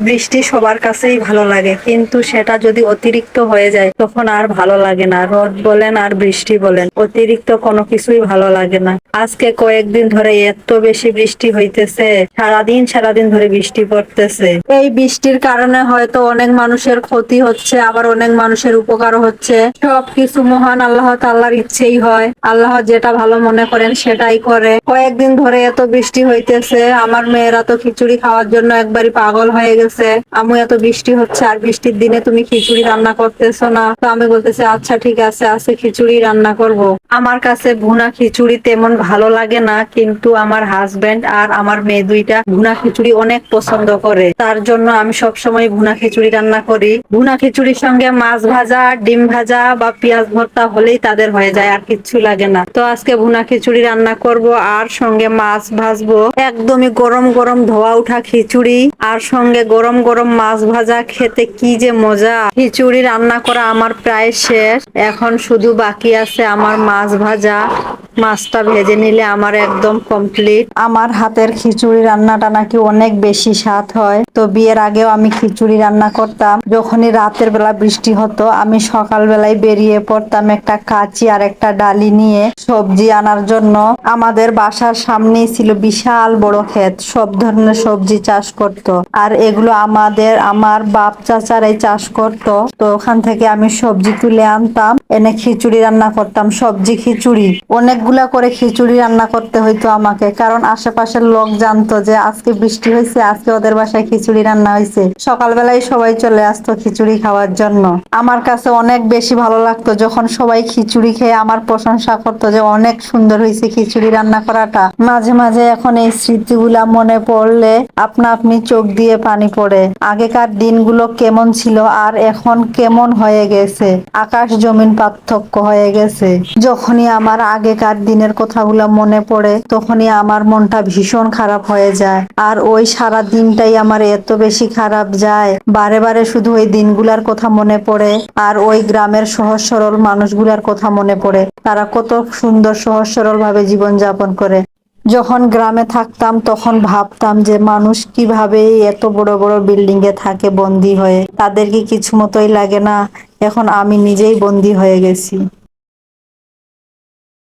বৃষ্টি সবার কাছেই ভালো লাগে, কিন্তু সেটা যদি অতিরিক্ত হয়ে যায় তখন আর ভালো লাগে না। রোদ বলেন আর বৃষ্টি বলেন, অতিরিক্ত কোনো কিছুই ভালো লাগে না। আজকে কয়েকদিন ধরে এত বেশি বৃষ্টি হইতেছে, সারাদিন সারাদিন ধরে বৃষ্টি পড়তেছে। এই বৃষ্টির কারণে হয়তো অনেক মানুষের ক্ষতি হচ্ছে, আবার অনেক মানুষের উপকারও হচ্ছে। সবকিছু মহান আল্লাহ তাআলার ইচ্ছেই হয়। আল্লাহ যেটা ভালো মনে করেন সেটাই করে। কয়েকদিন ধরে এত বৃষ্টি হইতেছে, আমার মেয়েরা তো খিচুড়ি খাওয়ার জন্য একবারই পাগল হয়ে গেছে। আম্মু এত বৃষ্টি হচ্ছে আর বৃষ্টির দিনে তুমি খিচুড়ি রান্না করতেছো না? তো আমি বলতেছি আচ্ছা ঠিক আছে, আজকে খিচুড়ি রান্না করব। আমার কাছে ভুনা খিচুড়ি তেমন ভালো লাগে না, কিন্তু আমার হাজবেন্ড আর আমার মেয়ে দুইটা ভুনা খিচুড়ি অনেক পছন্দ করে। তার জন্য আমি সবসময় ভুনা খিচুড়ি রান্না করি। ভুনা খিচুড়ির সঙ্গে মাছ ভাজা, ডিম ভাজা বা পেঁয়াজ ভর্তা হলেই তাদের হয়ে যায়, আর কিচ্ছু লাগে না। তো আজকে ভুনা খিচুড়ি রান্না করব আর সঙ্গে মাছ ভাজবো। একদমই গরম গরম ধোয়া উঠা খিচুড়ি আর সঙ্গে গরম গরম মাছ ভাজা, খেতে কি যে মজা। খিচুড়ি রান্না করা আমার প্রায় শেষ, এখন শুধু বাকি আছে আমার মাছ ভাজা। মাছটা ভেজে নিলে আমার একদম কমপ্লিট। আমার হাতের খিচুড়ি রান্নাটা নাকি অনেক বেশি স্বাদ হয়। তো বিয়ের আগেও আমি খিচুড়ি রান্না করতাম। যখনই রাতের বেলা বৃষ্টি হতো আমি সকাল বেলায় বেরিয়ে পড়তাম একটা কাঁচি আর একটা ডালি নিয়ে সবজি আনার জন্য। আমাদের বাসার সামনেই ছিল বিশাল বড় ক্ষেত, সব ধরনের সবজি চাষ করত। আর এগুলো আমার বাপ চাচারাই চাষ করত। তো ওখান থেকে আমি সবজি তুলে আনতাম, এনে খিচুড়ি রান্না করতাম। সবজি খিচুড়ি অনেকগুলা করে খিচুড়ি রান্না করতে হইতো আমাকে, কারণ আশেপাশের লোক জানতো যে আজকে বৃষ্টি হয়েছে, আজকে ওদের বাসায় খিচুড়ি রান্না হয়েছে। সকালবেলায় সবাই চলে আসতো খিচুড়ি খাওয়ার জন্য। আমার কাছে অনেক বেশি ভালো লাগতো যখন সবাই খিচুড়ি খেয়ে আমার প্রশংসা করতো যে অনেক সুন্দর হয়েছে খিচুড়ি রান্না করাটা। মাঝে মাঝে এখন এই স্মৃতিগুলা মনে পড়লে আপনা আপনি চোখ দিয়ে পানি পড়ে। আগেকার দিনগুলো কেমন ছিল আর এখন কেমন হয়ে গেছে, আকাশ জমিন পার্থক্য হয়ে গেছে। যখনই আমার আগেকার দিনের কথাগুলো মনে পড়ে তখনই আমার মনটা ভীষণ খারাপ হয়ে যায়। আর ওই সারা দিনটাই আমার এত বেশি খারাপ যায়, বারে বারে শুধু ওই দিনগুলার কথা মনে পড়ে। আর ওই গ্রামের সহজ সরল মানুষগুলার কথা মনে পড়ে, তারা কত সুন্দর সহজ সরল ভাবে জীবন যাপন করে। যখন গ্রামে থাকতাম তখন ভাবতাম যে মানুষ কিভাবে এত বড় বড় বিল্ডিং এ থাকে বন্দি হয়ে, তাদের কি কিছু মতোই লাগে না? এখন আমি নিজেই বন্দি হয়ে গেছি।